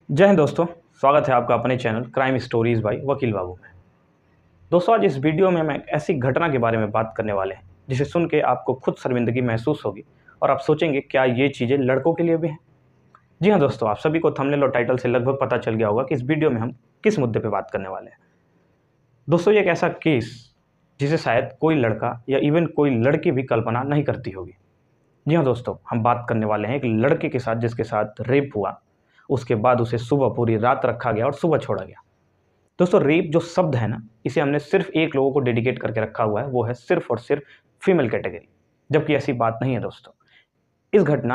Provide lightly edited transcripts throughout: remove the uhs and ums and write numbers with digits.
जय हिंद दोस्तों। स्वागत है आपका अपने चैनल क्राइम स्टोरीज बाय वकील बाबू में। दोस्तों, आज इस वीडियो में हम एक ऐसी घटना के बारे में बात करने वाले हैं जिसे सुन के आपको खुद शर्मिंदगी महसूस होगी और आप सोचेंगे क्या ये चीज़ें लड़कों के लिए भी हैं। जी हाँ दोस्तों, आप सभी को थंबनेल और टाइटल से लगभग पता चल गया होगा कि इस वीडियो में हम किस मुद्दे पर बात करने वाले हैं। दोस्तों, ये एक ऐसा केस जिसे शायद कोई लड़का या इवन कोई लड़की भी कल्पना नहीं करती होगी। जी हाँ दोस्तों, हम बात करने वाले हैं एक लड़के के साथ जिसके साथ रेप हुआ। उसके बाद उसे सुबह पूरी रात रखा गया और सुबह छोड़ा गया। दोस्तों, रेप जो शब्द है ना, इसे हमने सिर्फ एक लोगों को डेडिकेट करके रखा हुआ है, वो है सिर्फ और सिर्फ फीमेल कैटेगरी, जबकि ऐसी बात नहीं है दोस्तों।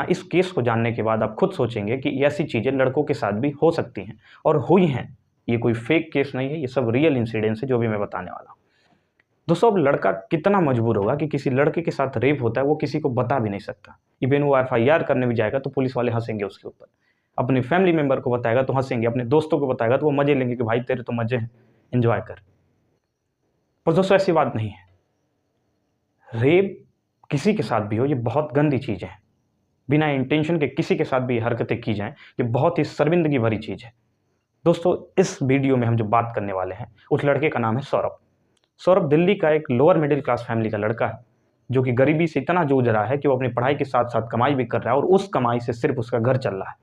इस केस को जानने के बाद आप खुद सोचेंगे कि ऐसी चीज़ें लड़कों के साथ भी हो सकती हैं और हुई हैं। ये कोई फेक केस नहीं है, ये सब रियल इंसिडेंट्स है जो भी मैं बताने वाला हूँ। दोस्तों, अब लड़का कितना मजबूर होगा कि किसी लड़के के साथ रेप होता है, वो किसी को बता भी नहीं सकता। इवन वो एफआईआर करने भी जाएगा तो पुलिस वाले हंसेंगे उसके ऊपर। अपने फैमिली मेंबर को बताएगा तो हंसेंगे, अपने दोस्तों को बताएगा तो वो मजे लेंगे कि भाई तेरे तो मजे हैं, एंजॉय कर। पर दोस्तों, ऐसी बात नहीं है। रेप किसी के साथ भी हो, ये बहुत गंदी चीज़ है। बिना इंटेंशन के किसी के साथ भी हरकतें की जाएं, ये बहुत ही शर्मिंदगी भरी चीज़ है। दोस्तों, इस वीडियो में हम जो बात करने वाले हैं उस लड़के का नाम है सौरभ। सौरभ दिल्ली का एक लोअर मिडिल क्लास फैमिली का लड़का है, जो कि गरीबी से इतना जूझ रहा है कि वो अपनी पढ़ाई के साथ साथ कमाई भी कर रहा है और उस कमाई से सिर्फ उसका घर चल रहा है।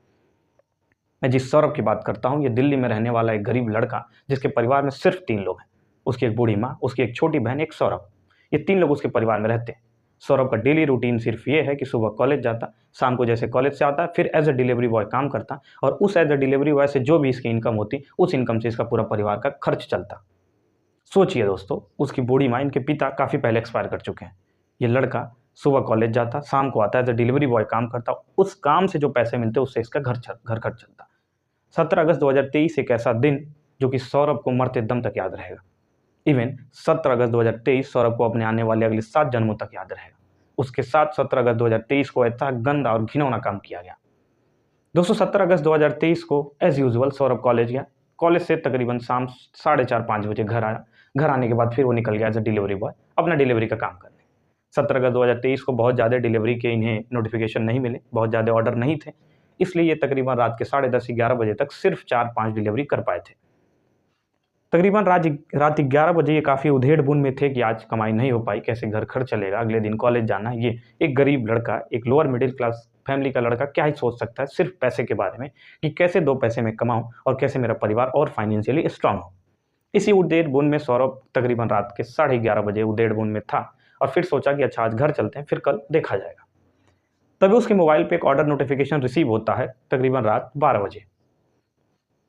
मैं जिस सौरभ की बात करता हूँ, ये दिल्ली में रहने वाला एक गरीब लड़का जिसके परिवार में सिर्फ 3 लोग हैं। उसकी एक बूढ़ी माँ, उसकी एक छोटी बहन, एक सौरभ। ये 3 लोग उसके परिवार में रहते हैं। सौरभ का डेली रूटीन सिर्फ ये है कि सुबह कॉलेज जाता, शाम को जैसे कॉलेज से आता फिर एज अ डिलीवरी बॉय काम करता और उस एज अ डिलीवरी बॉय से जो भी इसकी इनकम होती, उस इनकम से इसका पूरा परिवार का खर्च चलता। सोचिए दोस्तों, उसकी बूढ़ी माँ, इनके पिता काफ़ी पहले एक्सपायर कर चुके हैं। ये लड़का सुबह कॉलेज जाता, शाम को आता, एज अ डिलीवरी बॉय काम करता, उस काम से जो पैसे मिलते उससे इसका घर खर्च चलता। 17 अगस्त 2023 एक ऐसा दिन जो कि सौरभ को मरते दम तक याद रहेगा। इवन 17 अगस्त 2023 सौरभ को अपने आने वाले अगले 7 जन्मों तक याद रहेगा। उसके साथ 17 अगस्त 2023 को ऐसा गंदा और घिनौना काम किया गया। दोस्तों, 17 अगस्त 2023 को एज यूजुअल सौरभ कॉलेज गया। कॉलेज से तकरीबन शाम 4:30-5 बजे घर आया। घर आने के बाद फिर वो निकल गया एज अ डिलीवरी बॉय अपना डिलीवरी का काम करने। 17 अगस्त 2023 को बहुत ज़्यादा डिलीवरी के इन्हें नोटिफिकेशन नहीं मिले, बहुत ज़्यादा ऑर्डर नहीं थे, इसलिए ये तकरीबन रात के 10:30-11 बजे तक सिर्फ 4-5 डिलीवरी कर पाए थे। तकरीबन रात 11 बजे ये काफ़ी उधेड़-बुन में थे कि आज कमाई नहीं हो पाई, कैसे घर खर्च चलेगा, अगले दिन कॉलेज जाना है। ये एक गरीब लड़का, एक लोअर मिडिल क्लास फैमिली का लड़का क्या ही सोच सकता है सिर्फ पैसे के बारे में कि कैसे 2 पैसे मैं कमाऊँ और कैसे मेरा परिवार और फाइनेंशियली स्ट्रांग हो। इसी उधेड़-बुन में सौरभ तकरीबन रात के 11:30 बजे उधेड़-बुन में था और फिर सोचा कि अच्छा आज घर चलते हैं, फिर कल देखा जाएगा। तभी उसके मोबाइल पे एक ऑर्डर नोटिफिकेशन रिसीव होता है तकरीबन रात 12 बजे।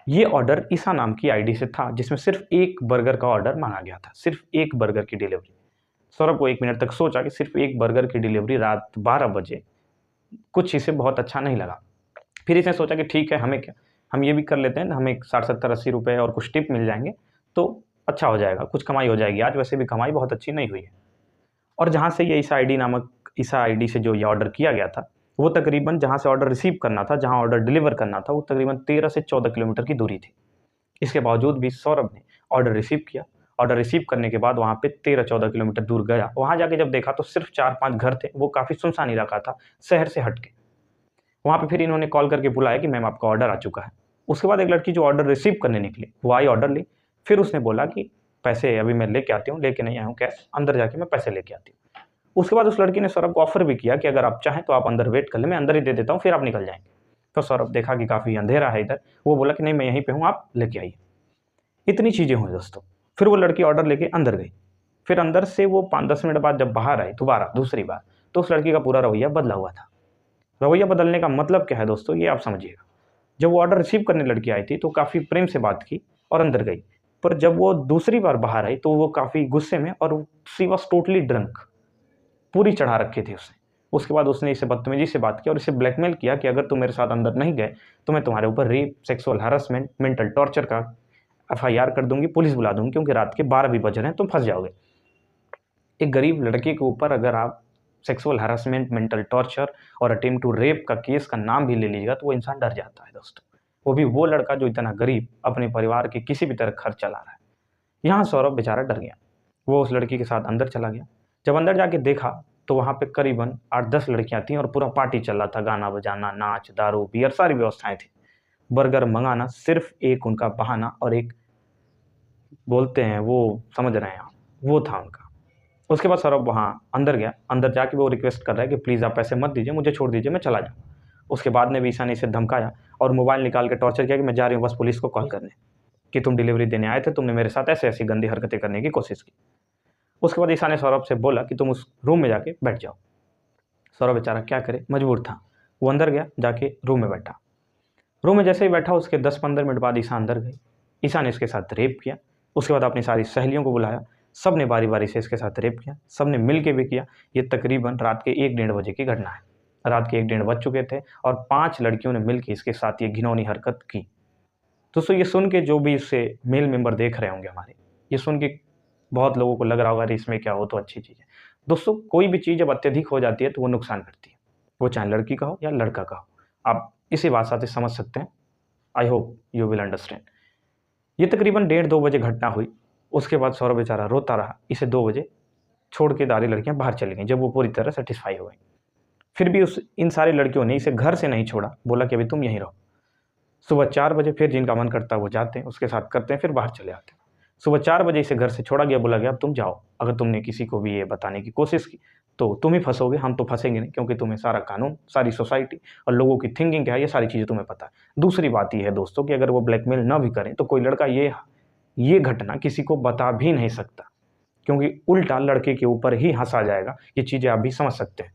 ये ऑर्डर ईसा नाम की आईडी से था जिसमें सिर्फ एक बर्गर का ऑर्डर मांगा गया था, सिर्फ एक बर्गर की डिलीवरी। सौरभ को 1 मिनट तक सोचा कि सिर्फ एक बर्गर की डिलीवरी रात 12 बजे, कुछ इसे बहुत अच्छा नहीं लगा। फिर इसने सोचा कि ठीक है, हमें क्या, हम ये भी कर लेते हैं ना, हमें 60-70-80 रुपये और कुछ टिप मिल जाएंगे तो अच्छा हो जाएगा, कुछ कमाई हो जाएगी। आज वैसे भी कमाई बहुत अच्छी नहीं हुई है। और जहाँ से ये ईसा आईडी से जो ये ऑर्डर किया गया था, वो तकरीबन जहाँ से ऑर्डर रिसीव करना था, जहाँ ऑर्डर डिलीवर करना था, वो तकरीबन 13 से 14 किलोमीटर की दूरी थी। इसके बावजूद भी सौरभ ने ऑर्डर रिसीव किया। ऑर्डर रिसीव करने के बाद वहाँ पे 13-14 किलोमीटर दूर गया। वहाँ जाके जब देखा तो सिर्फ 4-5 घर थे, वो काफ़ी सुनसान इलाका था, शहर से हट के। वहाँ पे फिर इन्होंने कॉल करके बुलाया कि मैम आपका ऑर्डर आ चुका है। उसके बाद एक लड़की जो ऑर्डर रिसीव करने निकली, वो आई, ऑर्डर ली। फिर उसने बोला कि पैसे अभी मैं लेके आती हूँ, लेके नहीं आया हूँ कैश, अंदर जाके मैं पैसे लेके आती हूँ। उसके बाद उस लड़की ने सौरभ को ऑफर भी किया कि अगर आप चाहें तो आप अंदर वेट कर लें, मैं अंदर ही दे देता हूँ, फिर आप निकल जाएँगे। तो सौरभ देखा कि काफ़ी अंधेरा है इधर, वो बोला कि नहीं मैं यहीं पे हूँ, आप लेके आइए। इतनी चीज़ें हुई दोस्तों। फिर वो लड़की ऑर्डर लेके अंदर गई। फिर अंदर से वो 5-10 मिनट बाद जब बाहर आई दोबारा दूसरी बार, तो उस लड़की का पूरा रवैया बदला हुआ था। रवैया बदलने का मतलब क्या है दोस्तों, ये आप समझिएगा। जब वो ऑर्डर रिसीव करने लड़की आई थी तो काफ़ी प्रेम से बात की और अंदर गई। पर जब वो दूसरी बार बाहर आई तो वो काफ़ी गुस्से में, और शी वाज़ टोटली ड्रंक, पूरी चढ़ा रखी थी उसने। उसके बाद उसने इसे बदतमीज़ी से बात की और इसे ब्लैकमेल किया कि अगर तुम मेरे साथ अंदर नहीं गए तो मैं तुम्हारे ऊपर rape, sexual harassment, mental torture का एफआईआर कर दूँगी, पुलिस बुला दूँगी, क्योंकि रात के 12 भी बज रहे हैं, तुम फँस जाओगे। एक गरीब लड़के के ऊपर अगर आप सेक्सुअल हैरेसमेंट, मेंटल टॉर्चर और अटेम्प्ट टू रेप का केस का नाम भी ले लीजिएगा तो वो इंसान डर जाता है दोस्तों। वो भी वो लड़का जो इतना गरीब, अपने परिवार के किसी भी तरह खर्च चला रहा है। यहाँ सौरभ बेचारा डर गया। वो उस लड़की के साथ अंदर चला गया। जब अंदर जाके देखा तो वहाँ पे करीबन 8-10 लड़कियाँ थीं और पूरा पार्टी चल रहा था, गाना बजाना, नाच, दारू, बियर, सारी व्यवस्थाएँ थी। बर्गर मंगाना सिर्फ एक उनका बहाना और एक बोलते हैं वो समझ रहे हैं आप, वो था उनका। उसके बाद सौरभ वहाँ अंदर गया, अंदर जाके वो रिक्वेस्ट कर रहा है कि प्लीज़ आप पैसे मत दीजिए, मुझे छोड़ दीजिए, मैं चला जाऊँ। उसके बाद में भी ईशा ने इसे धमकाया और मोबाइल निकाल के टॉर्चर किया कि मैं जा रही हूँ बस पुलिस को कॉल करने, कि तुम डिलीवरी देने आए थे, तुमने मेरे साथ ऐसे ऐसी गंदी हरकतें करने की कोशिश की। उसके बाद ईशा ने सौरभ से बोला कि तुम उस रूम में जाके बैठ जाओ। सौरभ बेचारा क्या करे, मजबूर था। वो अंदर गया, जाके रूम में बैठा। रूम में जैसे ही बैठा उसके 10-15 मिनट बाद ईशा अंदर गई। ईशा ने इसके साथ रेप किया। उसके बाद अपनी सारी सहेलियों को बुलाया, सब ने बारी बारी से इसके साथ रेप किया, सब ने मिल के भी किया। ये तकरीबन रात के 1-1:30 बजे की घटना है। रात के 1-1:30 बज चुके थे और 5 लड़कियों ने मिल के इसके साथ ये घिनौनी हरकत की। दोस्तों ये सुन के जो भी इससे मेल मेंबर देख रहे होंगे हमारे, ये सुन के बहुत लोगों को लग रहा होगा अरे इसमें क्या हो तो अच्छी चीज़ है। दोस्तों कोई भी चीज़ जब अत्यधिक हो जाती है तो वो नुकसान करती है, वो चाहे लड़की का हो या लड़का का हो। आप इसी बात से समझ सकते हैं। I hope you will understand. ये तकरीबन 1:30-2 बजे घटना हुई। उसके बाद सौरभ बेचारा रोता रहा। इसे 2 बजे छोड़ के सारी लड़कियां बाहर चली गईं, जब वो पूरी तरह सेटिस्फाई हो गई। फिर भी इन सारी लड़कियों ने इसे घर से नहीं छोड़ा, बोला कि अभी तुम यहीं रहो। सुबह 4 बजे फिर जिनका मन करता है वो जाते हैं, उसके साथ करते हैं, फिर बाहर चले आते हैं। सुबह 4 बजे इसे घर से छोड़ा गया, बोला गया अब तुम जाओ, अगर तुमने किसी को भी ये बताने की कोशिश की तो तुम ही फंसोगे, हम तो फंसेंगे नहीं, क्योंकि तुम्हें सारा कानून, सारी सोसाइटी और लोगों की थिंकिंग क्या है ये सारी चीज़ें तुम्हें पता है। दूसरी बात ये है दोस्तों कि अगर वो ब्लैकमेल ना भी करें तो कोई लड़का ये घटना किसी को बता भी नहीं सकता, क्योंकि उल्टा लड़के के ऊपर ही हंसा जाएगा। ये चीज़ें आप भी समझ सकते हैं।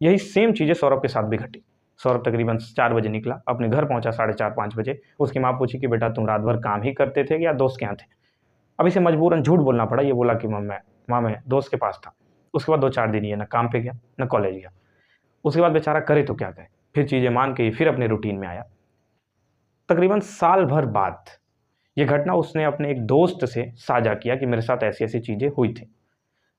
यही सेम चीज़ें सौरभ के साथ भी घटी। सौरभ तकरीबन 4 बजे निकला, अपने घर पहुंचा 4:30-5 बजे। उसकी माँ पूछी कि बेटा तुम रात भर काम ही करते थे या दोस्त के यहाँ थे? अब इसे मजबूरन झूठ बोलना पड़ा। ये बोला कि माँ मैं दोस्त के पास था। उसके बाद 2-4 दिन ये ना काम पे गया ना कॉलेज गया। उसके बाद बेचारा करे तो क्या करे, फिर चीज़ें मान के फिर अपने रूटीन में आया। तकरीबन साल भर बाद ये घटना उसने अपने एक दोस्त से साझा किया कि मेरे साथ ऐसी ऐसी चीज़ें हुई थी।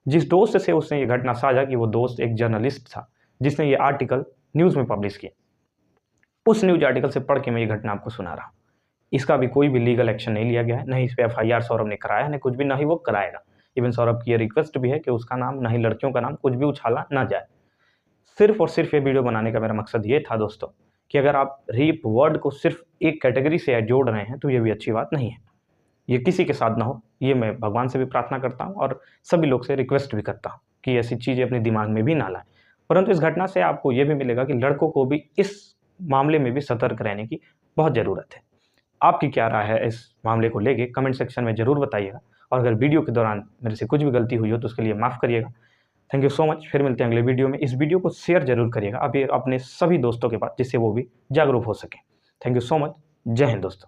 जिस दोस्त से उसने ये घटना साझा की वो दोस्त एक जर्नलिस्ट था, जिसने ये आर्टिकल न्यूज़ में पब्लिश किया। उस न्यूज़ आर्टिकल से पढ़ के मैं ये घटना आपको सुना रहा हूँ। इसका भी कोई भी लीगल एक्शन नहीं लिया गया है, ना ही इस पे एफआईआर सौरभ ने कराया है, ना कुछ भी, ना ही वो कराएगा। इवन सौरभ की ये रिक्वेस्ट भी है कि उसका नाम, ना ही लड़कियों का नाम कुछ भी उछाला ना जाए। सिर्फ और सिर्फ ये वीडियो बनाने का मेरा मकसद ये था दोस्तों कि अगर आप रेप वर्ड को सिर्फ एक कैटेगरी से जोड़ रहे हैं तो ये भी अच्छी बात नहीं है। ये किसी के साथ ना हो, ये मैं भगवान से भी प्रार्थना करता हूँ और सभी लोग से रिक्वेस्ट भी करता हूँ कि ऐसी चीज़ें अपने दिमाग में भी ना लाएं। परंतु इस घटना से आपको ये भी मिलेगा कि लड़कों को भी इस मामले में भी सतर्क रहने की बहुत ज़रूरत है। आपकी क्या राय है इस मामले को लेके कमेंट सेक्शन में ज़रूर बताइएगा, और अगर वीडियो के दौरान मेरे से कुछ भी गलती हुई हो तो उसके लिए माफ़ करिएगा। Thank you so much. फिर मिलते हैं अगले वीडियो में। इस वीडियो को शेयर जरूर करिएगा अपने सभी दोस्तों के पास, जिससे वो भी जागरूक हो सकें। Thank you so much. जय हिंद दोस्तों।